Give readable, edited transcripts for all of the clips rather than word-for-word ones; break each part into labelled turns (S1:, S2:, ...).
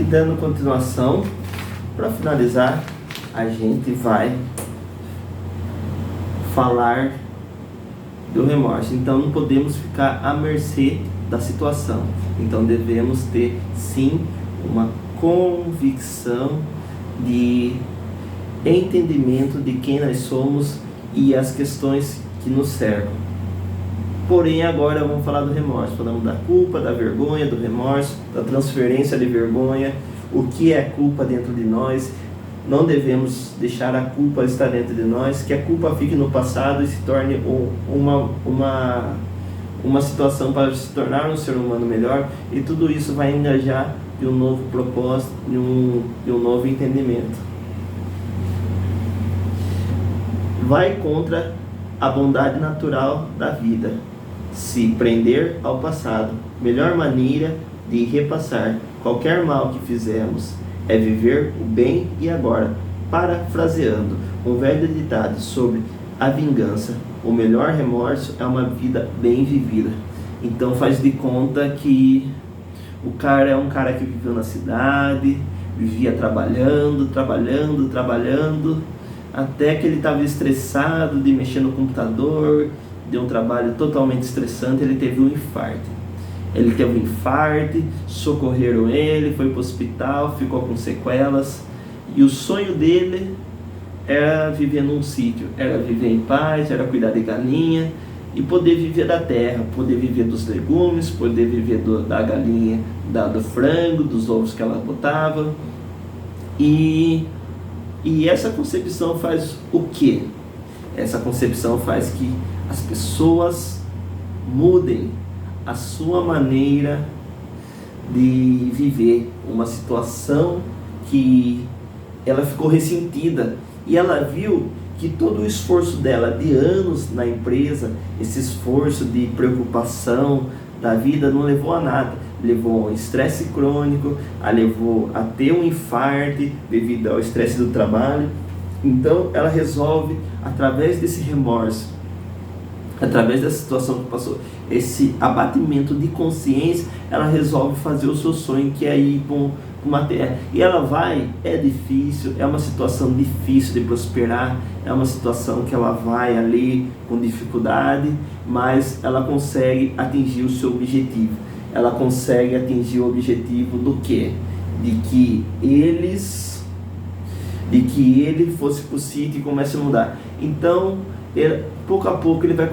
S1: E dando continuação, para finalizar, a gente vai falar do remorso. Então não podemos ficar à mercê da situação. Então devemos ter sim uma convicção de entendimento de quem nós somos e as questões que nos cercam. Porém, agora vamos falar do remorso. Falamos da culpa, da vergonha, do remorso, da transferência de vergonha, o que é culpa dentro de nós. Não devemos deixar a culpa estar dentro de nós, que a culpa fique no passado e se torne uma situação para se tornar um ser humano melhor, e tudo isso vai engajar de um novo propósito, de um novo entendimento. Vai contra a bondade natural da vida, se prender ao passado. Melhor maneira de repassar qualquer mal que fizemos é viver o bem e agora. Parafraseando um velho ditado sobre a vingança, o melhor remorso é uma vida bem vivida. Então faz de conta que o cara é um cara que viveu na cidade, vivia trabalhando, até que ele estava estressado de mexer no computador, de um trabalho totalmente estressante, ele teve um infarto. Socorreram ele, foi para o hospital, ficou com sequelas, e o sonho dele era viver num sítio, era viver em paz, era cuidar de galinha e poder viver da terra, poder viver dos legumes, poder viver da galinha, do frango, dos ovos que ela botava. E essa concepção faz o quê? Essa concepção faz que as pessoas mudem a sua maneira de viver uma situação que ela ficou ressentida, e ela viu que todo o esforço dela de anos na empresa, esse esforço de preocupação da vida, não levou a nada. Levou a um estresse crônico, levou a ter um infarto devido ao estresse do trabalho. Então ela resolve, através desse remorso, através da situação que passou, esse abatimento de consciência, ela resolve fazer o seu sonho, que é ir para uma terra. E ela vai, é difícil, é uma situação difícil de prosperar, é uma situação que ela vai ali com dificuldade, mas ela consegue atingir o seu objetivo. Ela consegue atingir o objetivo do quê? De que ele fosse para o sítio e comece a mudar. Então, pouco a pouco ele vai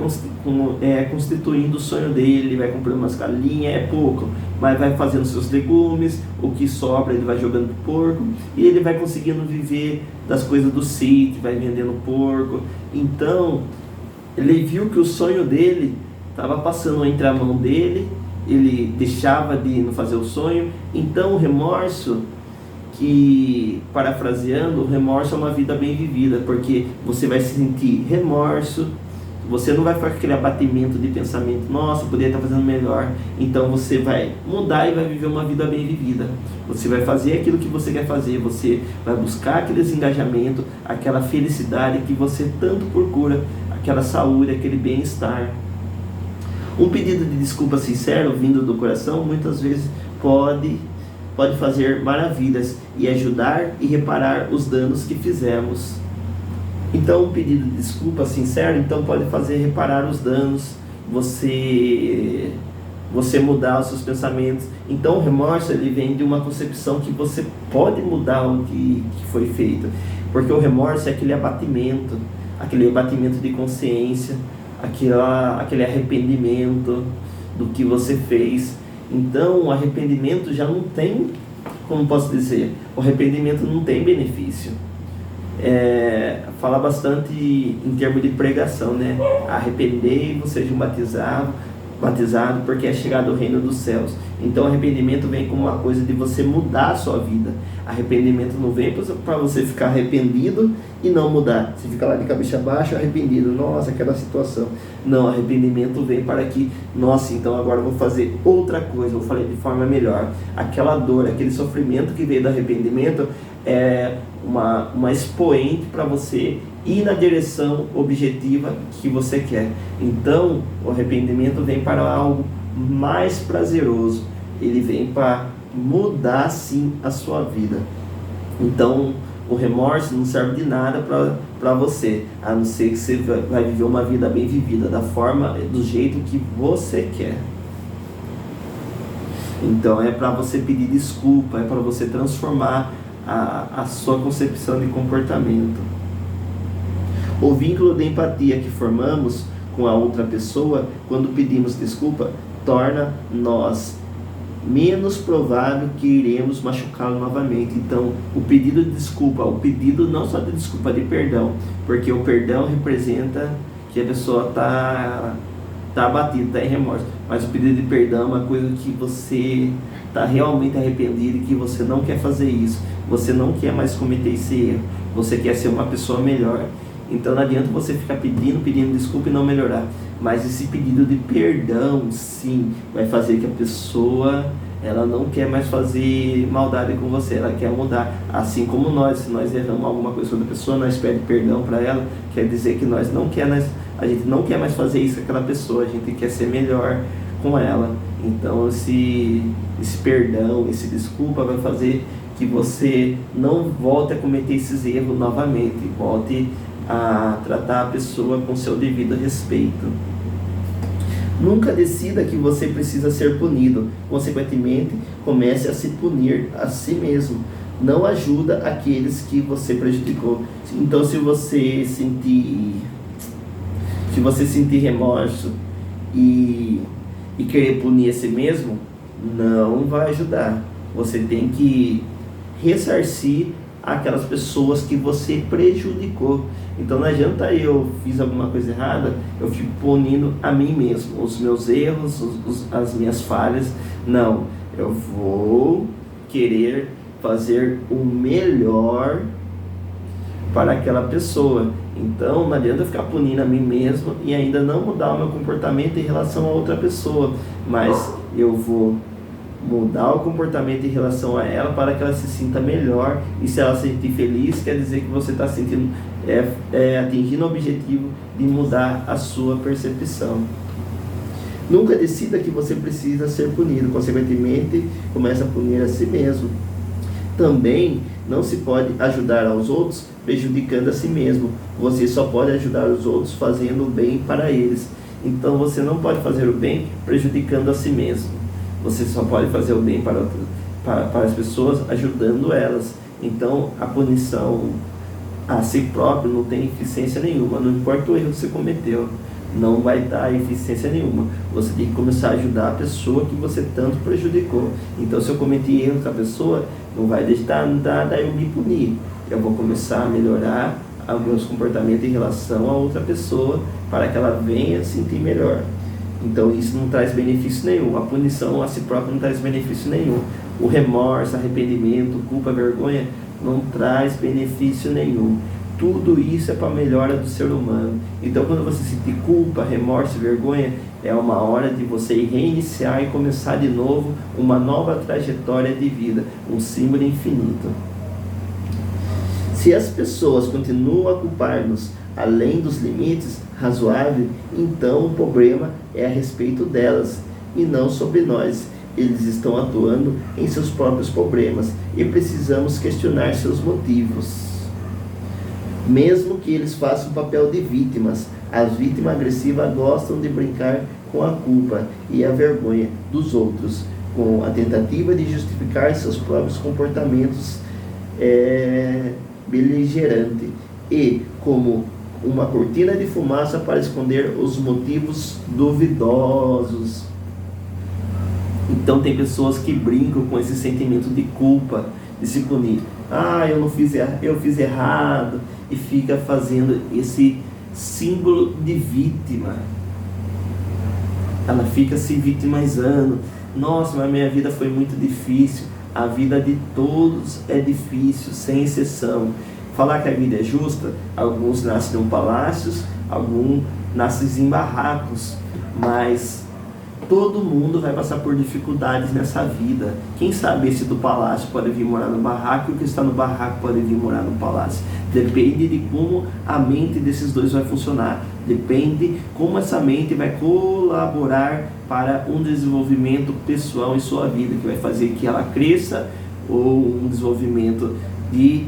S1: constituindo o sonho dele, ele vai comprando umas galinhas, é pouco, mas vai fazendo seus legumes, o que sobra ele vai jogando pro porco, e ele vai conseguindo viver das coisas do sítio, vai vendendo porco. Então, ele viu que o sonho dele estava passando entre a mão dele, ele deixava de não fazer o sonho. Então o remorso, que, parafraseando, o remorso é uma vida bem vivida, porque você vai sentir remorso, você não vai ficar com aquele abatimento de pensamento, nossa, poderia estar fazendo melhor. Então você vai mudar e vai viver uma vida bem vivida. Você vai fazer aquilo que você quer fazer, você vai buscar aqueles engajamentos, aquela felicidade que você tanto procura, aquela saúde, aquele bem-estar. Um pedido de desculpa sincero, vindo do coração, muitas vezes pode fazer maravilhas e ajudar e reparar os danos que fizemos. Então, um pedido de desculpa sincero, então, pode fazer reparar os danos, você mudar os seus pensamentos. Então, o remorso, ele vem de uma concepção que você pode mudar o que foi feito, porque o remorso é aquele abatimento de consciência, aquele arrependimento do que você fez. Então o arrependimento já não tem, como posso dizer, o arrependimento não tem benefício. Fala bastante em termos de pregação, né? Arrependei-vos, sejam batizado porque é chegado o reino dos céus. Então arrependimento vem como uma coisa de você mudar a sua vida. Arrependimento não vem para você ficar arrependido e não mudar. Você fica lá de cabeça baixa, arrependido, nossa, aquela situação. Não, arrependimento vem para que, nossa, então agora eu vou fazer outra coisa, vou fazer de forma melhor. Aquela dor, aquele sofrimento que veio do arrependimento é uma expoente para você ir na direção objetiva que você quer. Então o arrependimento vem para algo mais prazeroso, ele vem para mudar sim a sua vida. Então, o remorso não serve de nada para você, a não ser que você vai viver uma vida bem vivida, da forma, do jeito que você quer. Então é para você pedir desculpa, é para você transformar a sua concepção de comportamento. O vínculo de empatia que formamos com a outra pessoa, quando pedimos desculpa, torna nós menos provável que iremos machucá-lo novamente. Então, o pedido de desculpa, o pedido não só de desculpa, de perdão, porque o perdão representa que a pessoa está abatida, está em remorso, mas o pedido de perdão é uma coisa que você está realmente arrependido e que você não quer fazer isso, você não quer mais cometer esse erro, você quer ser uma pessoa melhor. Então não adianta você ficar pedindo desculpa e não melhorar. Mas esse pedido de perdão, sim, vai fazer que a pessoa, ela não quer mais fazer maldade com você, ela quer mudar. Assim como nós, se nós erramos alguma coisa com outra pessoa, nós pedimos perdão para ela, quer dizer que a gente não quer mais fazer isso com aquela pessoa, a gente quer ser melhor com ela. Então esse perdão, esse desculpa vai fazer que você não volte a cometer esses erros novamente, volte a tratar a pessoa com seu devido respeito. Nunca decida que você precisa ser punido, consequentemente, comece a se punir a si mesmo. Não ajuda aqueles que você prejudicou. Então, se você sentir remorso e querer punir a si mesmo, não vai ajudar. Você tem que ressarcir aquelas pessoas que você prejudicou. Então não adianta eu fiz alguma coisa errada, eu fico punindo a mim mesmo, os meus erros, as minhas falhas. Não, eu vou querer fazer o melhor para aquela pessoa. Então não adianta eu ficar punindo a mim mesmo e ainda não mudar o meu comportamento em relação a outra pessoa, mas eu vou mudar o comportamento em relação a ela para que ela se sinta melhor. E se ela se sentir feliz, quer dizer que você está sentindo atingindo o objetivo de mudar a sua percepção. Nunca decida que você precisa ser punido, consequentemente começa a punir a si mesmo. Também não se pode ajudar aos outros prejudicando a si mesmo. Você só pode ajudar os outros fazendo o bem para eles. Então você não pode fazer o bem prejudicando a si mesmo. Você só pode fazer o bem para as pessoas ajudando elas. Então a punição a si próprio não tem eficiência nenhuma. Não importa o erro que você cometeu, não vai dar eficiência nenhuma. Você tem que começar a ajudar a pessoa que você tanto prejudicou. Então se eu cometi erro com a pessoa, não vai deixar nada eu me punir. Eu vou começar a melhorar os meus comportamentos em relação a outra pessoa para que ela venha se sentir melhor. Então isso não traz benefício nenhum. A punição a si próprio não traz benefício nenhum. O remorso, arrependimento, culpa, vergonha não traz benefício nenhum. Tudo isso é para a melhora do ser humano. Então quando você sentir culpa, remorso e vergonha, é uma hora de você reiniciar e começar de novo uma nova trajetória de vida, um símbolo infinito. Se as pessoas continuam a culpar-nos além dos limites razoáveis, então o problema é a respeito delas e não sobre nós. Eles estão atuando em seus próprios problemas e precisamos questionar seus motivos. Mesmo que eles façam o papel de vítimas, as vítimas agressivas gostam de brincar com a culpa e a vergonha dos outros, com a tentativa de justificar seus próprios comportamentos beligerantes e como uma cortina de fumaça para esconder os motivos duvidosos. Então tem pessoas que brincam com esse sentimento de culpa, de se punir. Eu fiz errado, e fica fazendo esse símbolo de vítima. Ela fica se vitimizando. Nossa, mas minha vida foi muito difícil. A vida de todos é difícil, sem exceção. Falar que a vida é justa, alguns nascem em palácios, alguns nascem em barracos, mas todo mundo vai passar por dificuldades nessa vida. Quem sabe esse do palácio pode vir morar no barraco e o que está no barraco pode vir morar no palácio. Depende de como a mente desses dois vai funcionar. Depende como essa mente vai colaborar para um desenvolvimento pessoal em sua vida, que vai fazer que ela cresça, ou um desenvolvimento de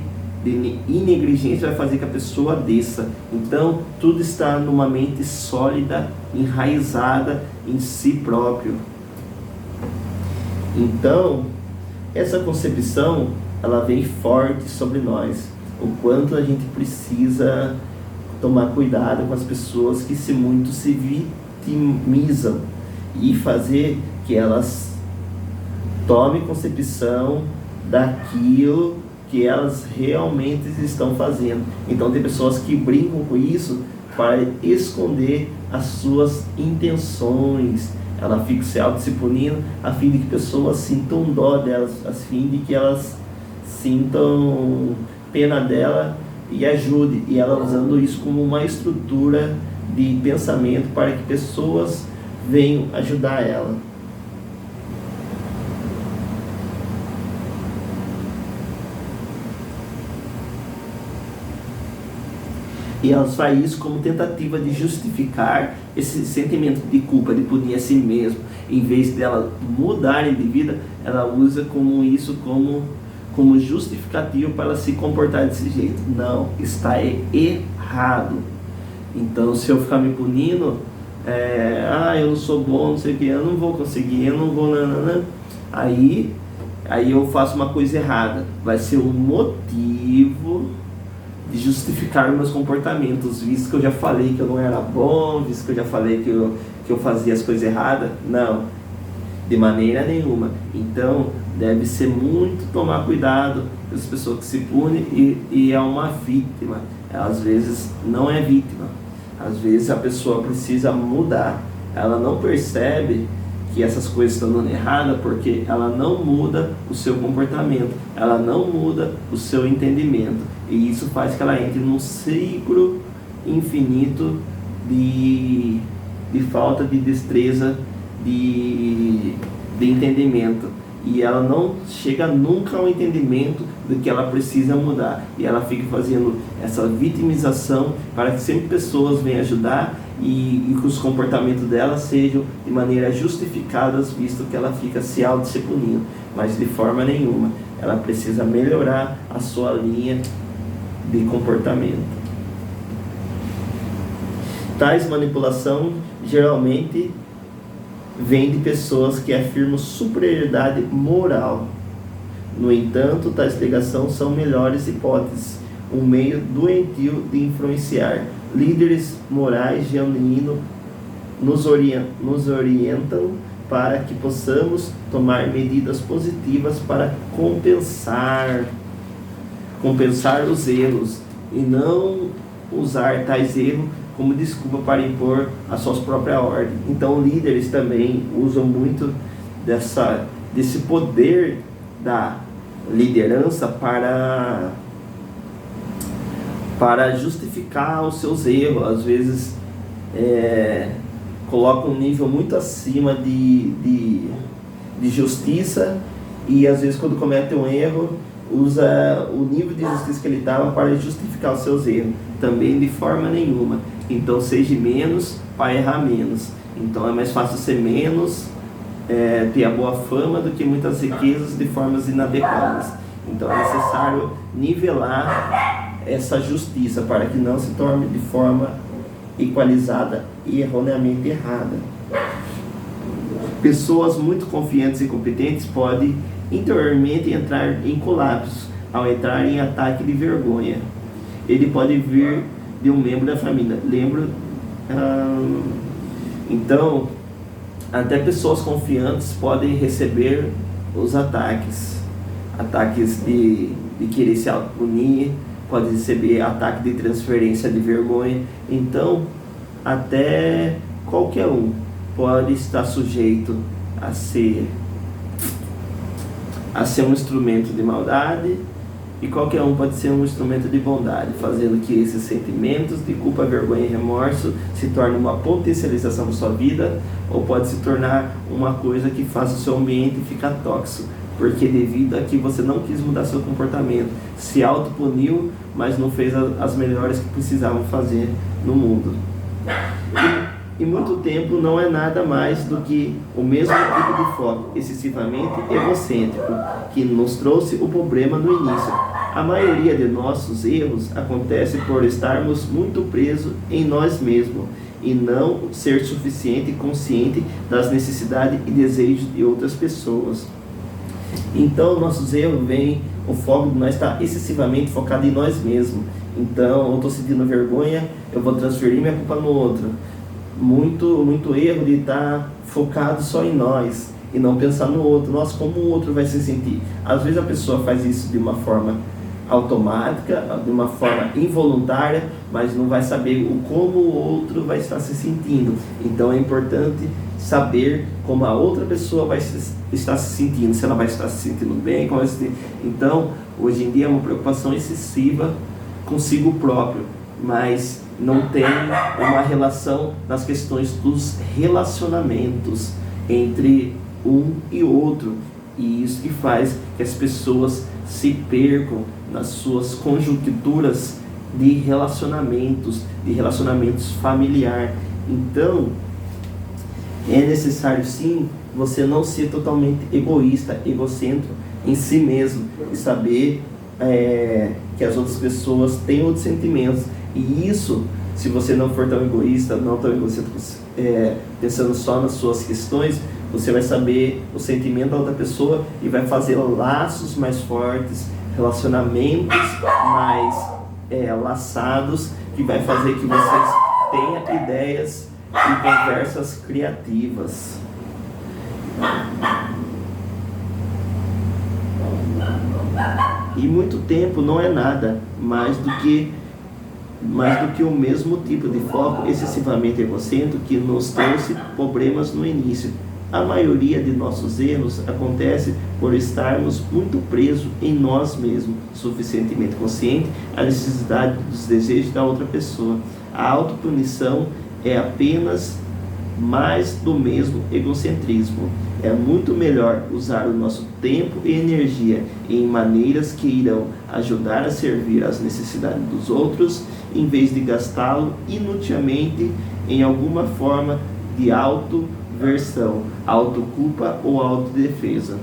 S1: negligência vai fazer que a pessoa desça. Então, tudo está numa mente sólida, enraizada em si próprio. Então, essa concepção, ela vem forte sobre nós. O quanto a gente precisa tomar cuidado com as pessoas que muito se vitimizam e fazer que elas tomem concepção daquilo que elas realmente estão fazendo. Então tem pessoas que brincam com isso para esconder as suas intenções. Ela fica se autodisciplinando a fim de que pessoas sintam dó delas, a fim de que elas sintam pena dela e ajude. E ela usando isso como uma estrutura de pensamento para que pessoas venham ajudar ela. E ela faz isso como tentativa de justificar esse sentimento de culpa, de punir a si mesmo. Em vez dela mudar de vida, ela usa como isso como justificativo para ela se comportar desse jeito. Não, está errado. Então, se eu ficar me punindo, eu não sou bom, não sei o que, eu não vou conseguir, eu não vou, aí eu faço uma coisa errada. Vai ser um motivo de justificar meus comportamentos, visto que eu já falei que eu não era bom, visto que eu já falei que eu fazia as coisas erradas. Não, de maneira nenhuma. Então, deve ser muito tomar cuidado com as pessoas que se punem e é uma vítima. Às vezes não é vítima, às vezes a pessoa precisa mudar. Ela não percebe que essas coisas estão dando errada porque ela não muda o seu comportamento, ela não muda o seu entendimento, e isso faz que ela entre num ciclo infinito de falta de destreza, de entendimento, e ela não chega nunca ao entendimento do que ela precisa mudar, e ela fica fazendo essa vitimização para que sempre pessoas venham ajudar e que os comportamentos dela sejam de maneira justificadas, visto que ela fica se auto-se-punindo, mas de forma nenhuma. Ela precisa melhorar a sua linha de comportamento. Tais manipulação geralmente vem de pessoas que afirmam superioridade moral. No entanto, tais ligações são melhores hipóteses, um meio doentio de influenciar. Líderes morais genuínos nos orientam para que possamos tomar medidas positivas para compensar os erros e não usar tais erros como desculpa para impor a sua própria ordem. Então, líderes também usam muito desse poder da liderança para justificar os seus erros. Às vezes coloca um nível muito acima de justiça, e às vezes quando comete um erro usa o nível de justiça que ele estava para justificar os seus erros, também de forma nenhuma. Então seja menos para errar menos. Então é mais fácil ser menos, ter a boa fama, do que muitas riquezas de formas inadequadas. Então é necessário nivelar essa justiça para que não se torne de forma equalizada e erroneamente errada. Pessoas muito confiantes e competentes podem interiormente entrar em colapso ao entrar em ataque de vergonha. Ele pode vir de um membro da família. Então, até pessoas confiantes podem receber os ataques de querer se autopunir, pode receber ataque de transferência de vergonha. Então, até qualquer um pode estar sujeito a ser um instrumento de maldade, e qualquer um pode ser um instrumento de bondade, fazendo que esses sentimentos de culpa, vergonha e remorso se tornem uma potencialização da sua vida, ou pode se tornar uma coisa que faz o seu ambiente ficar tóxico, porque devido a que você não quis mudar seu comportamento, se autopuniu, mas não fez as melhores que precisavam fazer no mundo. E muito tempo não é nada mais do que o mesmo tipo de foco excessivamente egocêntrico que nos trouxe o problema no início. A maioria de nossos erros acontece por estarmos muito presos em nós mesmos e não ser suficiente e consciente das necessidades e desejos de outras pessoas. Então, nossos erros vêm, o foco de nós está excessivamente focado em nós mesmos. Então, eu estou sentindo vergonha, eu vou transferir minha culpa no outro. Muito erro de estar focado só em nós e não pensar no outro. Nossa, como o outro vai se sentir? Às vezes a pessoa faz isso de uma forma automática, de uma forma involuntária, mas não vai saber como o outro vai estar se sentindo. Então é importante saber como a outra pessoa vai estar se sentindo, se ela vai estar se sentindo bem, como vai se sentir. Então, hoje em dia é uma preocupação excessiva consigo próprio, mas não tem uma relação nas questões dos relacionamentos entre um e outro, e isso que faz que as pessoas se percam nas suas conjunturas de relacionamentos familiares. Então, é necessário sim você não ser totalmente egoísta, egocêntrico em si mesmo, e saber que as outras pessoas têm outros sentimentos. E isso, se você não for tão egoísta, não tão egocêntrico, pensando só nas suas questões, você vai saber o sentimento da outra pessoa e vai fazer laços mais fortes, relacionamentos mais laçados, que vai fazer que vocês tenham ideias e conversas criativas. E muito tempo não é nada mais do que o mesmo tipo de foco excessivamente egocêntrico que nos trouxe problemas no início. A maioria de nossos erros acontece por estarmos muito presos em nós mesmos, suficientemente consciente da necessidade dos desejos da outra pessoa. A autopunição é apenas mais do mesmo egocentrismo. É muito melhor usar o nosso tempo e energia em maneiras que irão ajudar a servir às necessidades dos outros, em vez de gastá-lo inutilmente em alguma forma de autoversão, autoculpa ou autodefesa.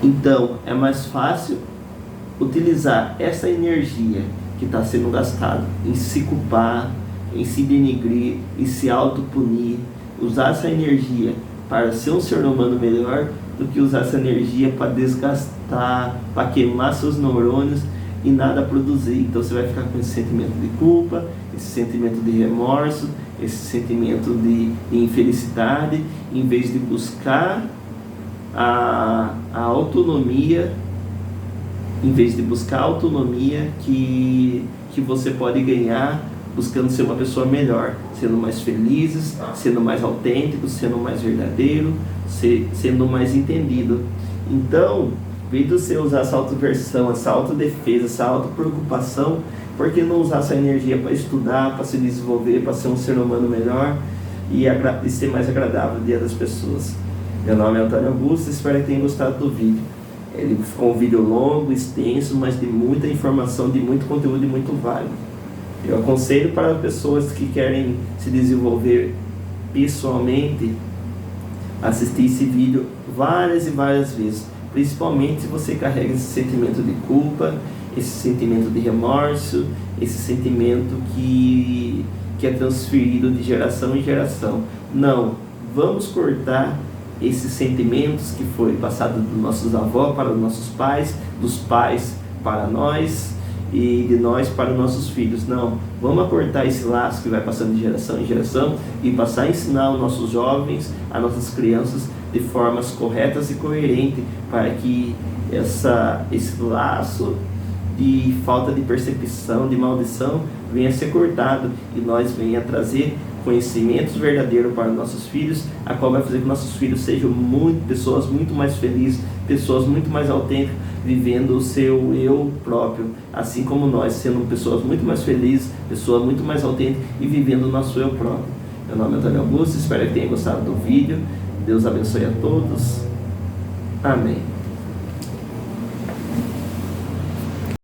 S1: Então, é mais fácil utilizar essa energia que está sendo gastada em se culpar, em se denigrir, em se autopunir, usar essa energia para ser um ser humano melhor, do que usar essa energia para desgastar, para queimar seus neurônios e nada produzir. Então você vai ficar com esse sentimento de culpa, esse sentimento de remorso, esse sentimento de infelicidade, em vez de buscar a autonomia, em vez de buscar a autonomia que você pode ganhar buscando ser uma pessoa melhor, sendo mais felizes, sendo mais autênticos, sendo mais verdadeiro, sendo mais entendido. Então, em vez de você usar essa autoversão, essa autodefesa, essa autopreocupação, por que não usar essa energia para estudar, para se desenvolver, para ser um ser humano melhor e ser mais agradável no dia das pessoas? Meu nome é Antônio Augusto, espero que tenham gostado do vídeo. Ele ficou um vídeo longo, extenso, mas de muita informação, de muito conteúdo e muito válido. Eu aconselho para pessoas que querem se desenvolver pessoalmente, assistir esse vídeo várias e várias vezes, principalmente se você carrega esse sentimento de culpa, esse sentimento de remorso, esse sentimento que é transferido de geração em geração. Não, vamos cortar esses sentimentos que foi passado dos nossos avós para os nossos pais, dos pais para nós e de nós para os nossos filhos. Não, vamos acortar esse laço que vai passando de geração em geração e passar a ensinar os nossos jovens, as nossas crianças, de formas corretas e coerentes, para que esse laço de falta de percepção, de maldição, venha a ser cortado e nós venha a trazer conhecimentos verdadeiros para nossos filhos, a qual vai fazer que nossos filhos sejam pessoas muito mais felizes, pessoas muito mais autênticas, vivendo o seu eu próprio, assim como nós, sendo pessoas muito mais felizes, pessoas muito mais autênticas e vivendo o nosso eu próprio. Meu nome é Antônio Augusto, espero que tenham gostado do vídeo. Deus abençoe a todos. Amém.